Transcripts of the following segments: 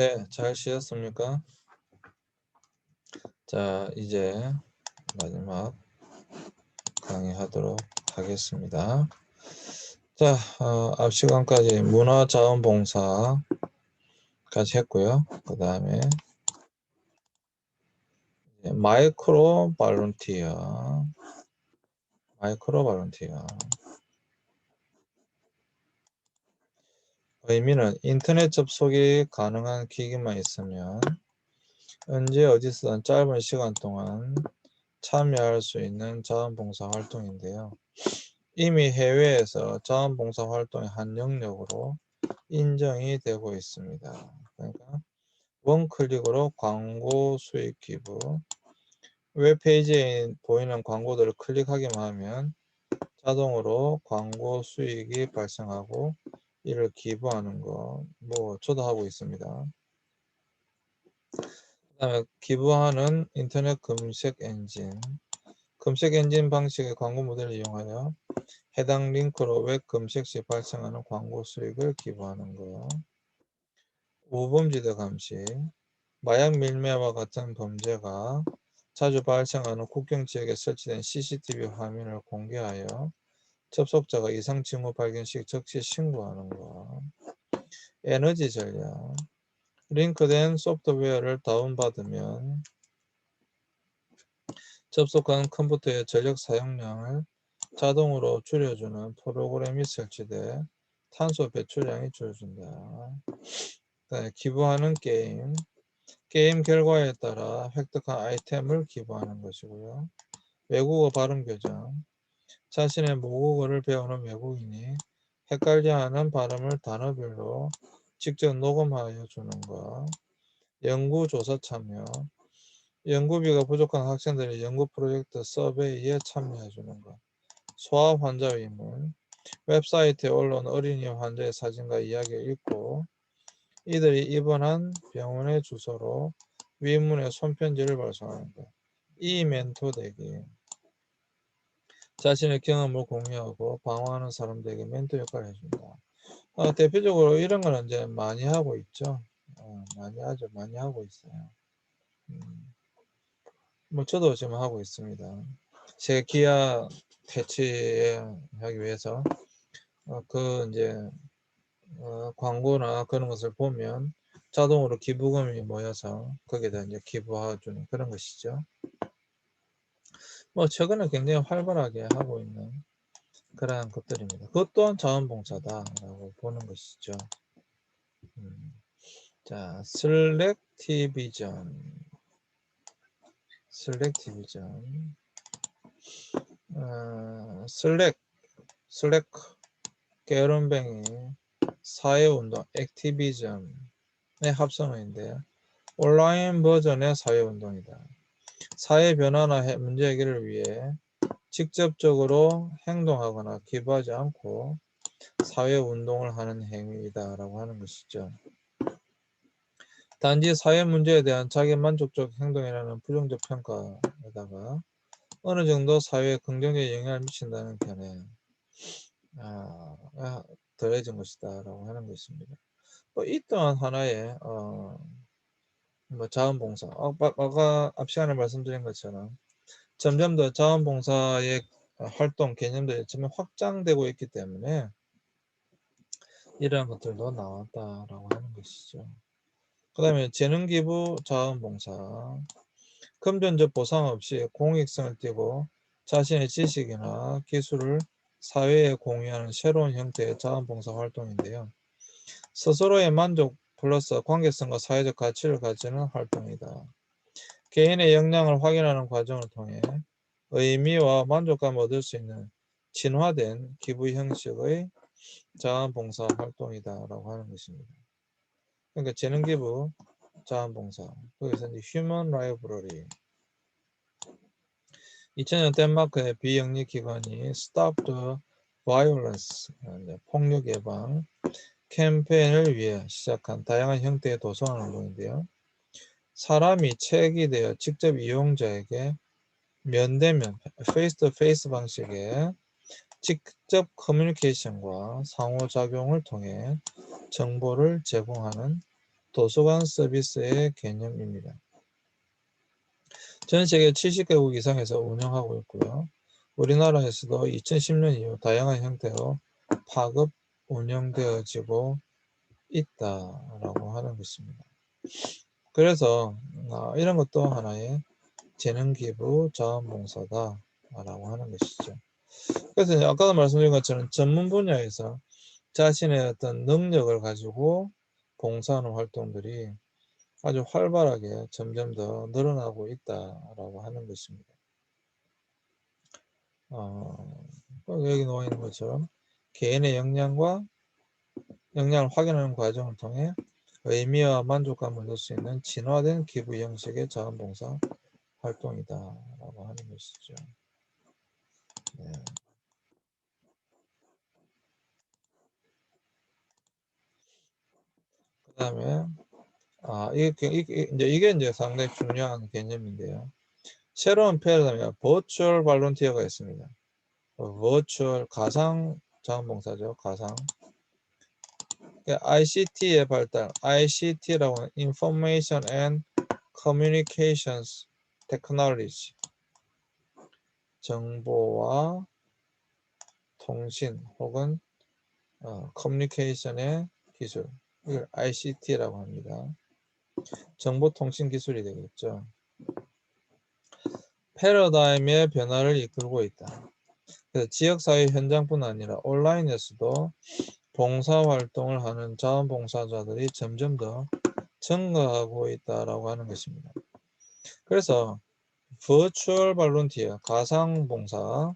네, 잘 쉬었습니까? 자, 이제 마지막 강의하도록 하겠습니다. 자, 앞 시간까지 문화자원봉사까지 했고요. 그 다음에 마이크로 발론티어, 의미는 인터넷 접속이 가능한 기기만 있으면 언제 어디서든 짧은 시간 동안 참여할 수 있는 자원봉사 활동인데요. 이미 해외에서 자원봉사 활동의 한 영역으로 인정이 되고 있습니다. 그러니까 원클릭으로 광고 수익 기부, 웹페이지에 보이는 광고들을 클릭하기만 하면 자동으로 광고 수익이 발생하고 이를 기부하는 거, 저도 하고 있습니다. 그 다음에 기부하는 인터넷 검색 엔진 방식의 광고 모델을 이용하여 해당 링크로 웹 검색 시 발생하는 광고 수익을 기부하는 거. 우범지대 감시, 마약 밀매와 같은 범죄가 자주 발생하는 국경 지역에 설치된 CCTV 화면을 공개하여 접속자가 이상 징후 발견 시 즉시 신고하는 것. 에너지 전략, 링크된 소프트웨어를 다운받으면 접속한 컴퓨터의 전력 사용량을 자동으로 줄여주는 프로그램이 설치돼 탄소 배출량이 줄어든다. 기부하는 게임 결과에 따라 획득한 아이템을 기부하는 것이고요. 외국어 발음 교정, 자신의 모국어를 배우는 외국인이 헷갈려하는 발음을 단어별로 직접 녹음하여 주는 것. 연구조사 참여, 연구비가 부족한 학생들의 연구 프로젝트 서베이에 참여해 주는 것. 소아 환자 위문, 웹사이트에 올라온 어린이 환자의 사진과 이야기를 읽고 이들이 입원한 병원의 주소로 위문의 손편지를 발송하는 것. 이 멘토 되기. 자신의 경험을 공유하고 방황하는 사람들에게 멘토 역할을 해준다. 대표적으로 이런 거는 이제 많이 하고 있죠. 많이 하고 있어요. 저도 지금 하고 있습니다. 제 기아 퇴치하기 위해서 광고나 그런 것을 보면 자동으로 기부금이 모여서 거기에다 이제 기부해주는 그런 것이죠. 최근에 굉장히 활발하게 하고 있는 그러한 것들입니다. 그것 또한 자원봉사다라고 보는 것이죠. 자, 슬랙티비전. 슬랙, 게으름뱅이, 사회운동, 액티비즘의 합성어인데요. 온라인 버전의 사회운동이다. 사회 변화나 문제 해결을 위해 직접적으로 행동하거나 기부하지 않고 사회운동을 하는 행위이다라고 하는 것이죠. 단지 사회 문제에 대한 자기 만족적 행동이라는 부정적 평가에다가 어느 정도 사회에 긍정적 영향을 미친다는 견해 더해진 것이다라고 하는 것입니다. 이 또한 하나의 자원봉사. 아까 앞 시간에 말씀드린 것처럼 점점 더 자원봉사의 활동 개념들이 점점 확장되고 있기 때문에 이러한 것들도 나왔다라고 하는 것이죠. 그 다음에 재능기부 자원봉사. 금전적 보상 없이 공익성을 띠고 자신의 지식이나 기술을 사회에 공유하는 새로운 형태의 자원봉사 활동인데요. 스스로의 만족 플러스 관계성과 사회적 가치를 가지는 활동이다. 개인의 역량을 확인하는 과정을 통해 의미와 만족감을 얻을 수 있는 진화된 기부 형식의 자원봉사 활동이다라고 하는 것입니다. 그러니까 재능기부, 자원봉사, 거기서 이제 휴먼 라이브러리. 2000년 덴마크의 비영리 기관이 Stop the Violence, 폭력 예방 캠페인을 위해 시작한 다양한 형태의 도서관 운동인데요. 사람이 책이 되어 직접 이용자에게 면대면 페이스-투-페이스 방식의 직접 커뮤니케이션과 상호작용을 통해 정보를 제공하는 도서관 서비스의 개념입니다. 전 세계 70개국 이상에서 운영하고 있고요. 우리나라에서도 2010년 이후 다양한 형태로 파급 운영되어지고 있다라고 하는 것입니다. 그래서 이런 것도 하나의 재능기부 자원봉사다라고 하는 것이죠. 그래서 아까도 말씀드린 것처럼 전문 분야에서 자신의 어떤 능력을 가지고 봉사하는 활동들이 아주 활발하게 점점 더 늘어나고 있다라고 하는 것입니다. 여기 나와 있는 것처럼 개인의 역량을 확인하는 과정을 통해 의미와 만족감을 얻을 수 있는 진화된 기부 형식의 자원봉사 활동이다라고 하는 것이죠. 네. 그 다음에 이게 이제 상당히 중요한 개념인데요. 새로운 패러다임이 버추얼 발런티어가 있습니다. 버추얼 가상 자원봉사죠. 가상. ICT의 발달, ICT라고 하는 Information and Communications Technology, 정보와 통신 혹은 커뮤니케이션의 기술, 이걸 ICT라고 합니다. 정보통신 기술이 되겠죠. 패러다임의 변화를 이끌고 있다. 그래서 지역사회 현장뿐 아니라 온라인에서도 봉사활동을 하는 자원봉사자들이 점점 더 증가하고 있다라고 하는 것입니다. 그래서 버추얼 발론티어, 가상봉사,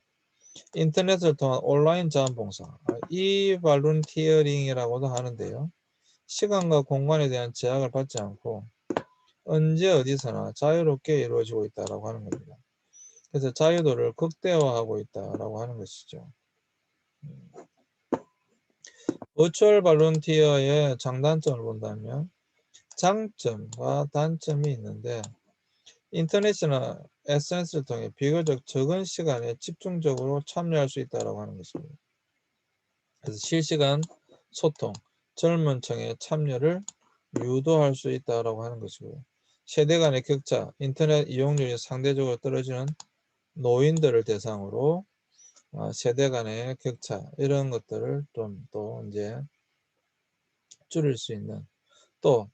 인터넷을 통한 온라인 자원봉사, 이 발론티어링이라고도 하는데요. 시간과 공간에 대한 제약을 받지 않고 언제 어디서나 자유롭게 이루어지고 있다라고 하는 겁니다. 그래서 자유도를 극대화하고 있다라고 하는 것이죠. 버추얼 발론티어의 장단점을 본다면 장점과 단점이 있는데 인터넷이나 SNS를 통해 비교적 적은 시간에 집중적으로 참여할 수 있다고 하는 것입니다. 그래서 실시간 소통, 젊은 층의 참여를 유도할 수 있다고 하는 것이고요. 세대 간의 격차, 인터넷 이용률이 상대적으로 떨어지는 노인들을 대상으로 세대 간의 격차 이런 것들을 좀 또 이제 줄일 수 있는 또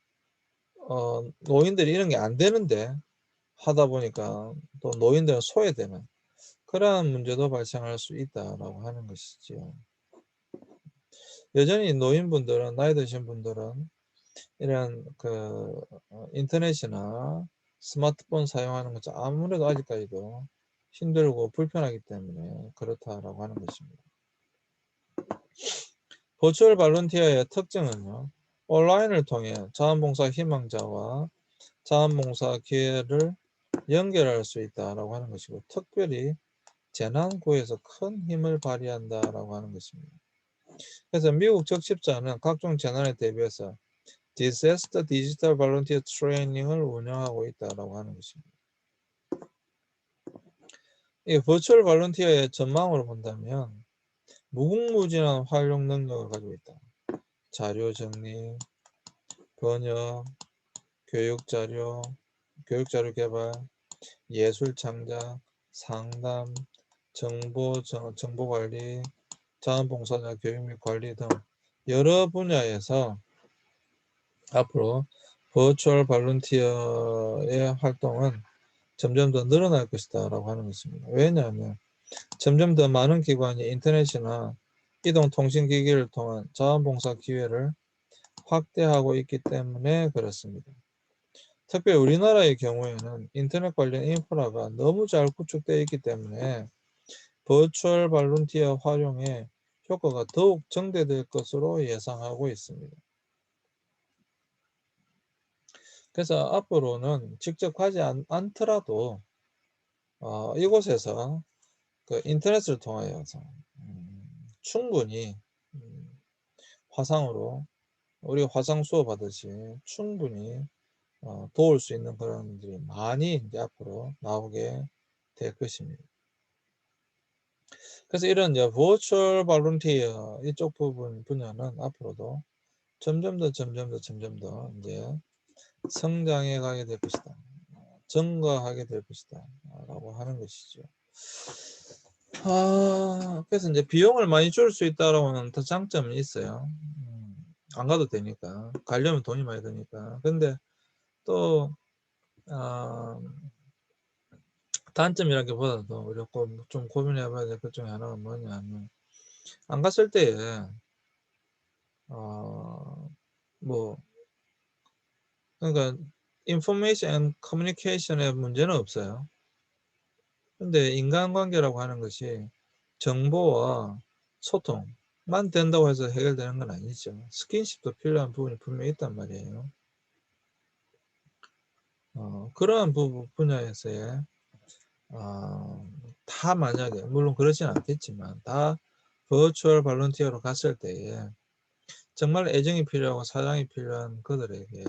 노인들이 이런 게 안 되는데 하다 보니까 또 노인들은 소외되는 그러한 문제도 발생할 수 있다라고 하는 것이지요. 여전히 노인분들은 나이 드신 분들은 이런 인터넷이나 스마트폰 사용하는 것이 아무래도 아직까지도 힘들고 불편하기 때문에 그렇다라고 하는 것입니다. 버추얼 발런티어의 특징은요. 온라인을 통해 자원봉사 희망자와 자원봉사 기회를 연결할 수 있다라고 하는 것이고 특별히 재난구에서 큰 힘을 발휘한다라고 하는 것입니다. 그래서 미국 적십자는 각종 재난에 대비해서 디세스터 디지털 발런티어 트레이닝을 운영하고 있다라고 하는 것입니다. 이 버추얼 발런티어의 전망으로 본다면 무궁무진한 활용 능력을 가지고 있다. 자료 정리, 번역, 교육자료 개발, 예술 창작, 상담, 정보 관리, 자원봉사자 교육 및 관리 등 여러 분야에서 앞으로 버추얼 발런티어의 활동은 점점 더 늘어날 것이다 라고 하는 것입니다. 왜냐하면 점점 더 많은 기관이 인터넷이나 이동통신기기를 통한 자원봉사 기회를 확대하고 있기 때문에 그렇습니다. 특히 우리나라의 경우에는 인터넷 관련 인프라가 너무 잘 구축되어 있기 때문에 버추얼 발론티어 활용의 효과가 더욱 증대될 것으로 예상하고 있습니다. 그래서 앞으로는 직접 가지 않더라도 이곳에서 인터넷을 통하여서 충분히 화상으로 우리가 화상 수업 하듯이 충분히 도울 수 있는 그런 분들이 많이 이제 앞으로 나오게 될 것입니다. 그래서 이런 이제 버추얼 발론티어 이쪽 분야는 앞으로도 점점 더 이제 성장해 가게 될 것이다. 증가하게 될 것이다. 라고 하는 것이죠. 그래서 이제 비용을 많이 줄일 수 있다라고는 더 장점이 있어요. 안 가도 되니까. 가려면 돈이 많이 드니까. 근데 또, 단점이라기보다도 우리가 좀 고민해 봐야 될 것 중에 하나가 뭐냐면, 안 갔을 때에, 뭐, 그러니까, information and communication의 문제는 없어요. 근데 인간관계라고 하는 것이 정보와 소통만 된다고 해서 해결되는 건 아니죠. 스킨십도 필요한 부분이 분명히 있단 말이에요. 그러한 분야에서의 다 만약에 물론 그렇진 않겠지만 다 버추얼 발런티어로 갔을 때에 정말 애정이 필요하고 사랑이 필요한 그들에게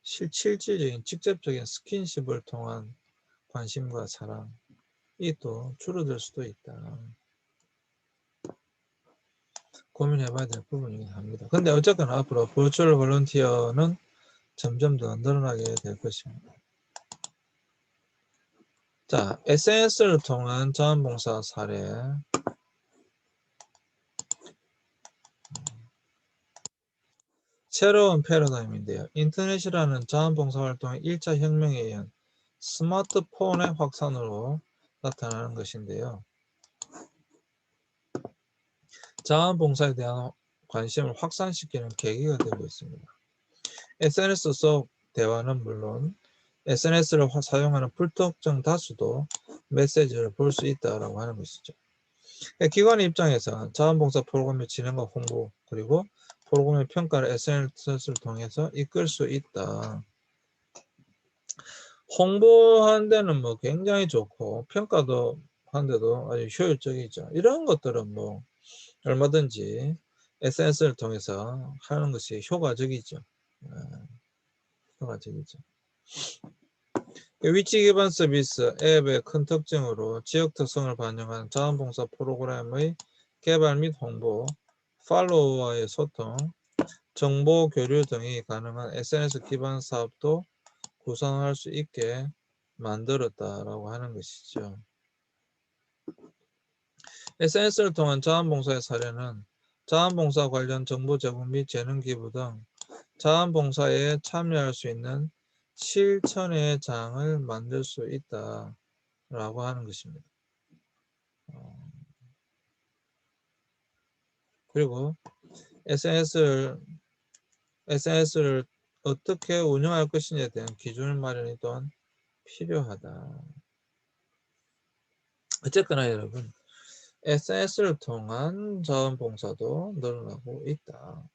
실질적인 직접적인 스킨십을 통한 관심과 사랑이 또 줄어들 수도 있다. 고민해봐야 될 부분이긴 합니다. 근데 어쨌거나 앞으로 버추얼 볼런티어는 점점 더 늘어나게 될 것입니다. 자, SNS를 통한 자원봉사 사례. 새로운 패러다임인데요. 인터넷이라는 자원봉사 활동의 1차 혁명에 의한 스마트폰의 확산으로 나타나는 것인데요. 자원봉사에 대한 관심을 확산시키는 계기가 되고 있습니다. SNS 속 대화는 물론 SNS를 사용하는 불특정 다수도 메시지를 볼 수 있다고 하는 것이죠. 기관의 입장에서 자원봉사 프로그램의 진행과 홍보 그리고 프로그램의 평가를 SNS를 통해서 이끌 수 있다. 홍보하는 데는 뭐 굉장히 좋고 평가도 하는데도 아주 효율적이죠. 이런 것들은 뭐 얼마든지 SNS를 통해서 하는 것이 효과적이죠. 효과적이죠. 위치 기반 서비스 앱의 큰 특징으로 지역 특성을 반영한 자원봉사 프로그램의 개발 및 홍보, 팔로워와의 소통, 정보 교류 등이 가능한 SNS 기반 사업도 구상할 수 있게 만들었다라고 하는 것이죠. SNS를 통한 자원봉사의 사례는 자원봉사 관련 정보 제공 및 재능 기부 등 자원봉사에 참여할 수 있는 실천의 장을 만들 수 있다라고 하는 것입니다. 그리고 SNS를 어떻게 운영할 것인지에 대한 기준을 마련이 또한 필요하다. 어쨌거나 여러분 SNS를 통한 자원봉사도 늘어나고 있다.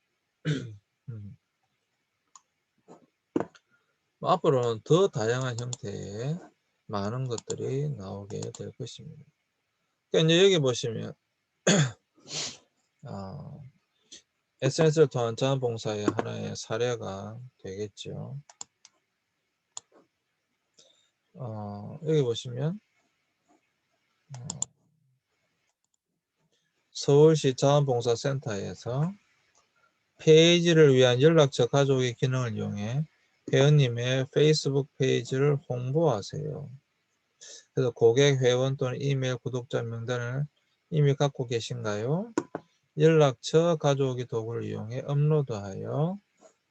앞으로는 더 다양한 형태의 많은 것들이 나오게 될 것입니다. 그러니까 이제 여기 보시면 SNS를 통한 자원봉사의 하나의 사례가 되겠죠. 여기 보시면 서울시 자원봉사센터에서 페이지를 위한 연락처 가족의 기능을 이용해 회원님의 페이스북 페이지를 홍보하세요. 그래서 고객, 회원 또는 이메일 구독자 명단을 이미 갖고 계신가요? 연락처 가져오기 도구를 이용해 업로드하여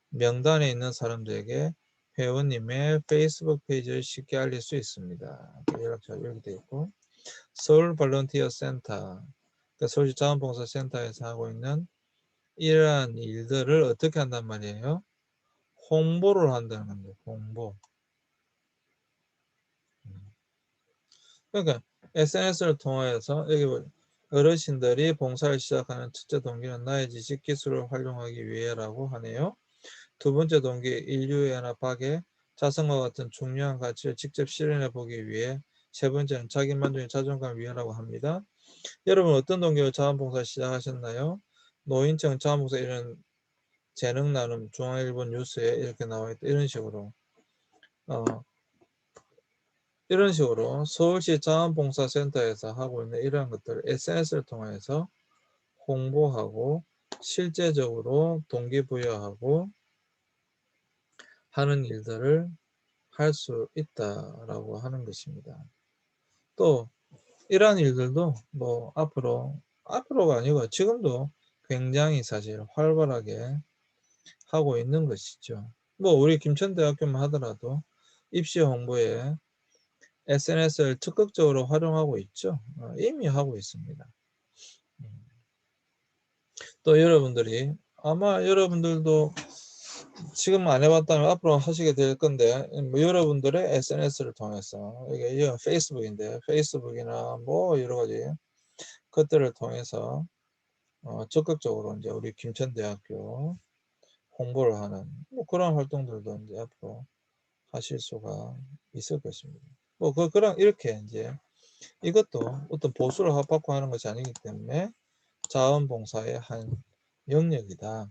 명단에 있는 사람들에게 회원님의 페이스북 페이지를 쉽게 알릴 수 있습니다. 연락처가 이렇게 되어 있고 서울 볼런티어 센터, 그러니까 서울시 자원봉사센터에서 하고 있는 이러한 일들을 어떻게 한단 말이에요? 홍보를 한다는 건데, 홍보. 그러니까 SNS를 통해서 여기 어르신들이 봉사를 시작하는 첫째 동기는 나의 지식 기술을 활용하기 위해라고 하네요. 두 번째 동기 인류의 안압하게 자성과 같은 중요한 가치를 직접 실현해 보기 위해. 세 번째는 자기 만족의 자존감을 위해라고 합니다. 여러분 어떤 동기로 자원봉사 시작하셨나요? 노인청 자원봉사 이런 재능 나눔 중앙일보 뉴스에 이렇게 나와 있다. 이런 식으로 서울시 자원봉사센터에서 하고 있는 이러한 것들을 SNS를 통해서 홍보하고 실제적으로 동기부여하고 하는 일들을 할 수 있다라고 하는 것입니다. 또 이러한 일들도 뭐 앞으로가 아니고 지금도 굉장히 사실 활발하게 하고 있는 것이죠. 뭐 우리 김천대학교만 하더라도 입시 홍보에 SNS를 적극적으로 활용하고 있죠. 이미 하고 있습니다. 또 여러분들이 아마 여러분들도 지금 안 해봤다면 앞으로 하시게 될 건데 뭐 여러분들의 SNS를 통해서 이게 페이스북인데 페이스북이나 뭐 여러 가지 것들을 통해서 적극적으로 이제 우리 김천대학교 홍보를 하는 뭐 그런 활동들도 이제 앞으로 하실 수가 있을 것입니다. 뭐 그런 이렇게 이제 이것도 어떤 보수를 받고 하는 것이 아니기 때문에 자원봉사의 한 영역이다.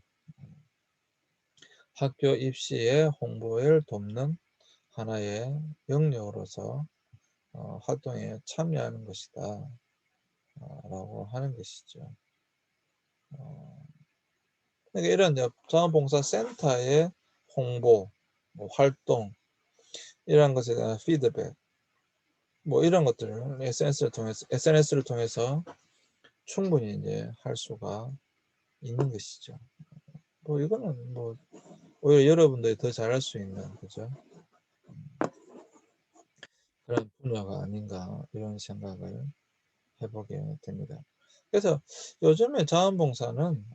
학교 입시의 홍보를 돕는 하나의 영역으로서 활동에 참여하는 것이다 라고 하는 것이죠. 그러니까 이런 자원봉사센터의 홍보, 뭐 활동 이런 것에 대한 피드백 뭐 이런 것들을 SNS를 통해서 충분히 이제 할 수가 있는 것이죠. 뭐 이거는 뭐 오히려 여러분들이 더 잘할 수 있는 그죠? 그런 분야가 아닌가 이런 생각을 해보게 됩니다. 그래서 요즘에 자원봉사는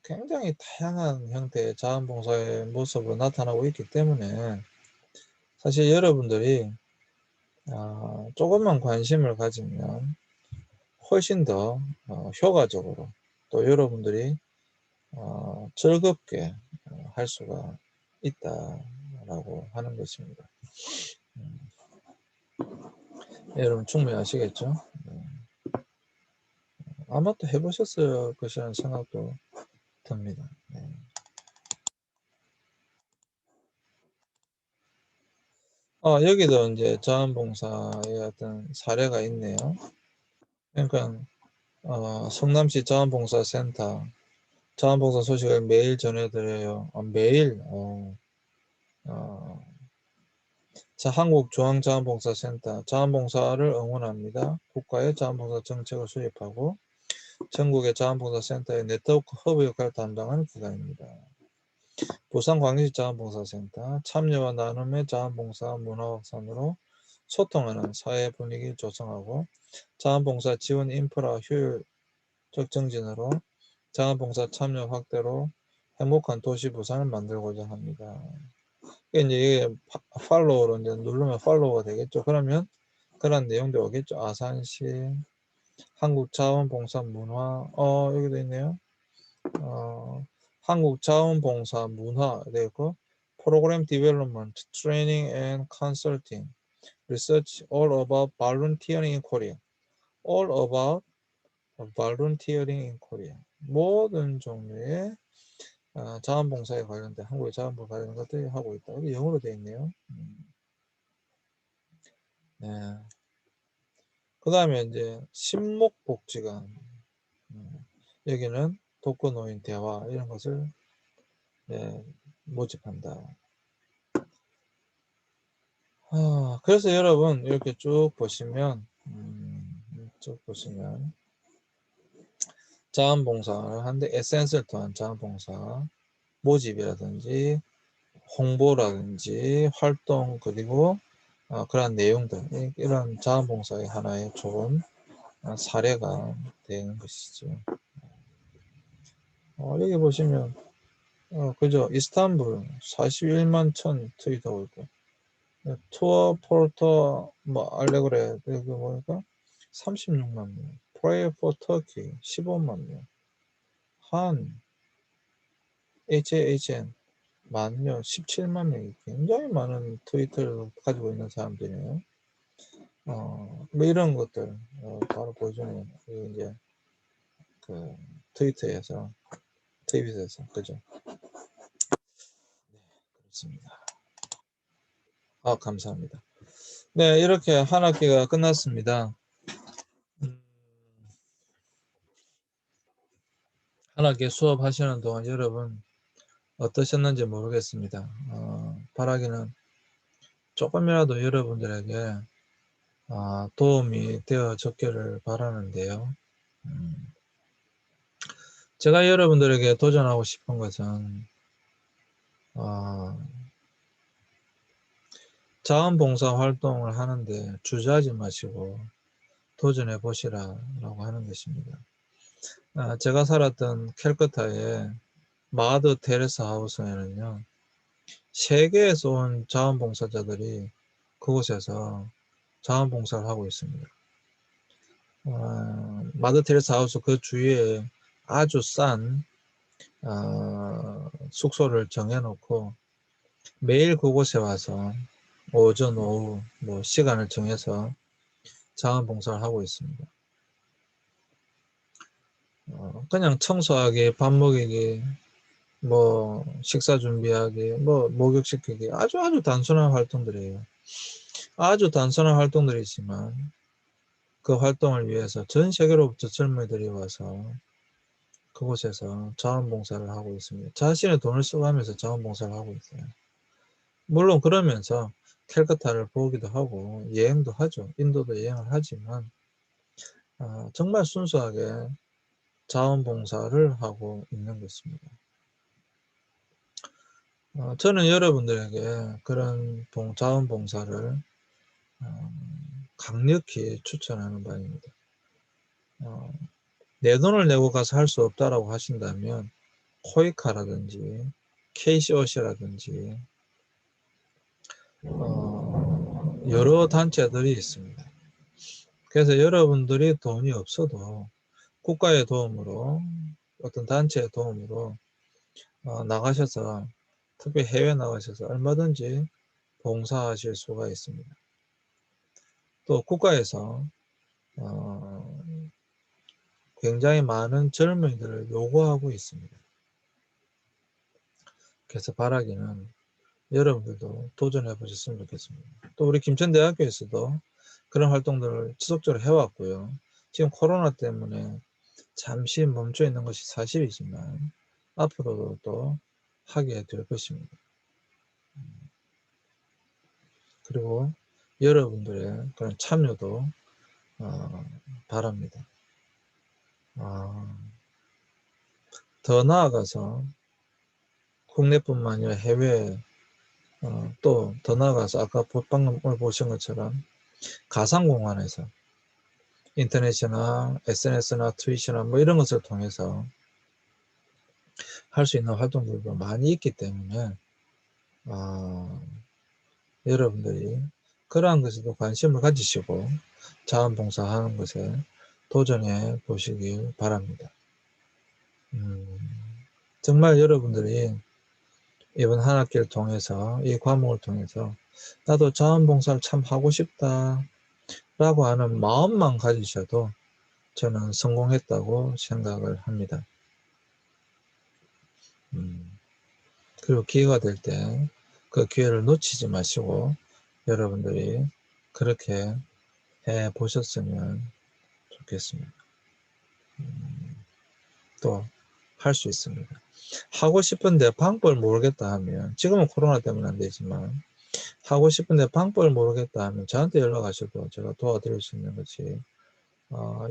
굉장히 다양한 형태의 자원봉사의 모습으로 나타나고 있기 때문에 사실 여러분들이 조금만 관심을 가지면 훨씬 더 효과적으로 또 여러분들이 즐겁게 할 수가 있다라고 하는 것입니다. 여러분 충분히 아시겠죠? 아마 또 해보셨을 것이라는 생각도 듭니다. 네. 여기도 이제 자원봉사의 어떤 사례가 있네요. 그러니까 성남시 자원봉사센터 자원봉사 소식을 매일 전해드려요. 매일. 자, 한국중앙자원봉사센터 자원봉사를 응원합니다. 국가의 자원봉사 정책을 수립하고 전국의 자원봉사센터의 네트워크 허브 역할을 담당하는 기관입니다. 부산광역시 자원봉사센터 참여와 나눔의 자원봉사 문화 확산으로 소통하는 사회 분위기를 조성하고 자원봉사 지원 인프라 효율적 증진으로 자원봉사 참여 확대로 행복한 도시 부산을 만들고자 합니다. 이제 팔로우로 이제 누르면 팔로우가 되겠죠. 그러면 그런 내용도 오겠죠. 아산시 한국자원봉사 문화 여기도 있네요. 한국자원봉사 문화 되고 프로그램 디벨롭먼트, 트레이닝 앤 컨설팅, 리서치 all about volunteering in Korea. all about volunteering in Korea. 모든 종류의 자원봉사에 관련된 한국의 자원봉사 관련 것들이 하고 있다. 이게 영어로 되어 있네요. 네. 그 다음에 이제 신목복지관 여기는 독거노인 대화 이런 것을 모집한다. 그래서 여러분 이렇게 쭉 보시면 자원봉사를 하는데 에센스를 통한 자원봉사 모집이라든지 홍보라든지 활동 그리고 그런 내용들 이런 자원봉사의 하나의 좋은 사례가 되는 것이죠. 여기 보시면 그죠? 이스탄불 41만 1000 트윗하고 있고 투어 포르터 뭐 알레그레 여기 보니까 36만 명 Pray for Turkey 15만 명한 HAHN 만 명, 17만 명이 굉장히 많은 트위터를 가지고 있는 사람들이에요. 뭐 이런 것들 바로 보여주는 이제 그 트위터에서 그죠? 네, 그렇습니다. 감사합니다. 네, 이렇게 한 학기가 끝났습니다. 한 학기 수업하시는 동안 여러분 어떠셨는지 모르겠습니다. 바라기는 조금이라도 여러분들에게 도움이 되어졌기를 바라는데요. 제가 여러분들에게 도전하고 싶은 것은 자원봉사 활동을 하는데 주저하지 마시고 도전해 보시라고 하는 것입니다. 제가 살았던 캘커타의 마더 테레사 하우스에는요, 세계에서 온 자원봉사자들이 그곳에서 자원봉사를 하고 있습니다. 마더 테레사 하우스 그 주위에 아주 싼 숙소를 정해놓고 매일 그곳에 와서 오전, 오후 시간을 정해서 자원봉사를 하고 있습니다. 그냥 청소하기, 밥 먹이기, 식사 준비하기, 목욕시키기, 아주 단순한 활동들이에요. 아주 단순한 활동들이지만 그 활동을 위해서 전 세계로부터 젊은이들이 와서 그곳에서 자원봉사를 하고 있습니다. 자신의 돈을 써가면서 자원봉사를 하고 있어요. 물론 그러면서 캘커타를 보기도 하고 여행도 하죠. 인도도 여행을 하지만 정말 순수하게 자원봉사를 하고 있는 것입니다. 저는 여러분들에게 그런 자원봉사를 강력히 추천하는 바입니다. 내 돈을 내고 가서 할 수 없다라고 하신다면 코이카라든지 KCOC라든지 여러 단체들이 있습니다. 그래서 여러분들이 돈이 없어도 국가의 도움으로 어떤 단체의 도움으로 나가셔서 특히 해외 나가셔서 얼마든지 봉사하실 수가 있습니다. 또 국가에서 굉장히 많은 젊은이들을 요구하고 있습니다. 그래서 바라기는 여러분들도 도전해 보셨으면 좋겠습니다. 또 우리 김천대학교에서도 그런 활동들을 지속적으로 해왔고요. 지금 코로나 때문에 잠시 멈춰 있는 것이 사실이지만 앞으로도 또 하게 될 것입니다. 그리고 여러분들의 그런 참여도 바랍니다. 더 나아가서 국내뿐만 아니라 해외 또 더 나아가서 아까 방금 오늘 보신 것처럼 가상공간에서 인터넷이나 SNS나 트위치나 이런 것을 통해서 할 수 있는 활동들도 많이 있기 때문에 여러분들이 그러한 것에도 관심을 가지시고 자원봉사하는 것에 도전해 보시길 바랍니다. 정말 여러분들이 이번 한 학기를 통해서 이 과목을 통해서 나도 자원봉사를 참 하고 싶다 라고 하는 마음만 가지셔도 저는 성공했다고 생각을 합니다. 그리고 기회가 될 때 그 기회를 놓치지 마시고 여러분들이 그렇게 해 보셨으면 좋겠습니다. 또 할 수 있습니다. 하고 싶은데 방법을 모르겠다 하면 지금은 코로나 때문에 안 되지만 하고 싶은데 방법을 모르겠다 하면 저한테 연락하셔도 제가 도와드릴 수 있는 것이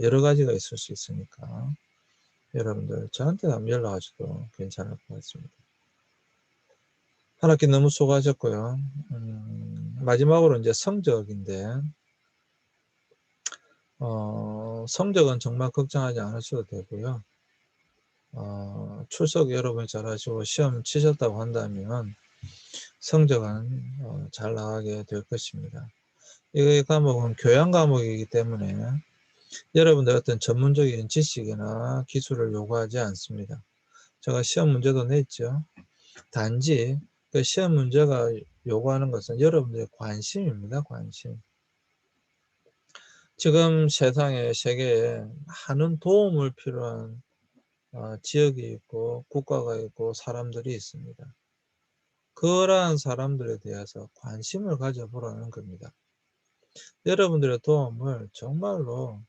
여러 가지가 있을 수 있으니까 여러분들 저한테 한번 연락하셔도 괜찮을 것 같습니다. 한 학기 너무 수고하셨고요. 마지막으로 이제 성적인데 성적은 정말 걱정하지 않으셔도 되고요. 출석 여러분이 잘하시고 시험 치셨다고 한다면 성적은 잘 나가게 될 것입니다. 이 과목은 교양 과목이기 때문에 여러분들 어떤 전문적인 지식이나 기술을 요구하지 않습니다. 제가 시험 문제도 냈죠. 단지 그 시험 문제가 요구하는 것은 여러분들의 관심입니다. 관심. 지금 세상에 세계에 많은 도움을 필요한 지역이 있고 국가가 있고 사람들이 있습니다. 그러한 사람들에 대해서 관심을 가져보라는 겁니다. 여러분들의 도움을 정말로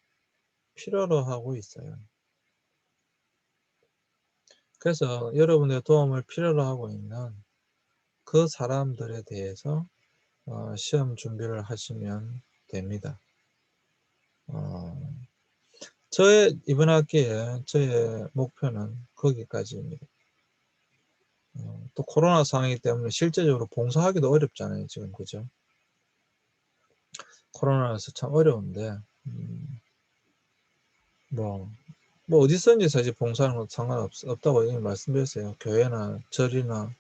필요로 하고 있어요. 그래서 여러분의 도움을 필요로 하고 있는 그 사람들에 대해서 시험 준비를 하시면 됩니다. 저의 이번 학기에 저의 목표는 거기까지입니다. 또 코로나 상황이기 때문에 실제적으로 봉사하기도 어렵잖아요, 지금. 그죠? 코로나라서 참 어려운데, 뭐 어디서든지 사실 봉사하는 건 상관없다고 이미 말씀드렸어요. 교회나 절이나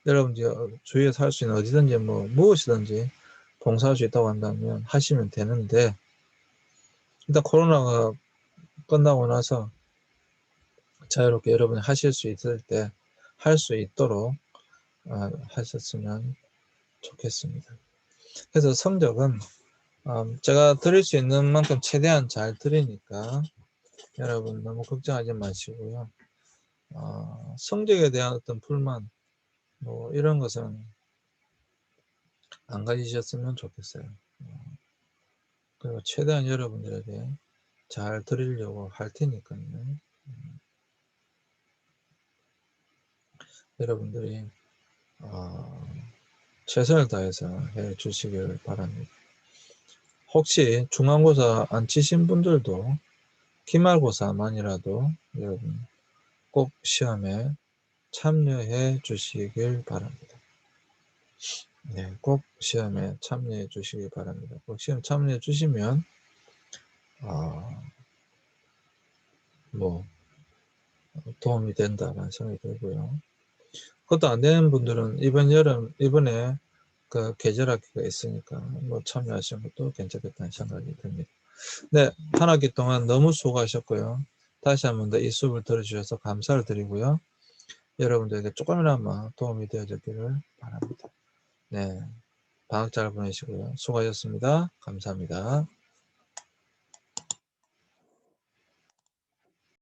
여러분들이 주위에서 할 수 있는 어디든지 무엇이든지 봉사할 수 있다고 한다면 하시면 되는데, 일단 코로나가 끝나고 나서 자유롭게 여러분이 하실 수 있을 때 할 수 있도록 하셨으면 좋겠습니다. 그래서 성적은 제가 드릴 수 있는 만큼 최대한 잘 드리니까 여러분 너무 걱정하지 마시고요. 성적에 대한 어떤 불만 이런 것은 안 가지셨으면 좋겠어요. 그리고 최대한 여러분들에게 잘 드리려고 할 테니까요. 여러분들이 최선을 다해서 해 주시길 바랍니다. 혹시 중간고사 안 치신 분들도 기말고사만이라도 여러분 꼭 시험에 참여해 주시길 바랍니다. 네, 꼭 시험에 참여해 주시길 바랍니다. 꼭 시험 참여해 주시면 도움이 된다는 생각이 들고요. 그것도 안 되는 분들은 이번에 그 계절학기가 있으니까 참여하시는 것도 괜찮겠다는 생각이 듭니다. 네, 한 학기 동안 너무 수고하셨고요. 다시 한 번 더 이 수업을 들어주셔서 감사를 드리고요. 여러분들에게 조금이나마 도움이 되어졌기를 바랍니다. 네, 방학 잘 보내시고요. 수고하셨습니다. 감사합니다.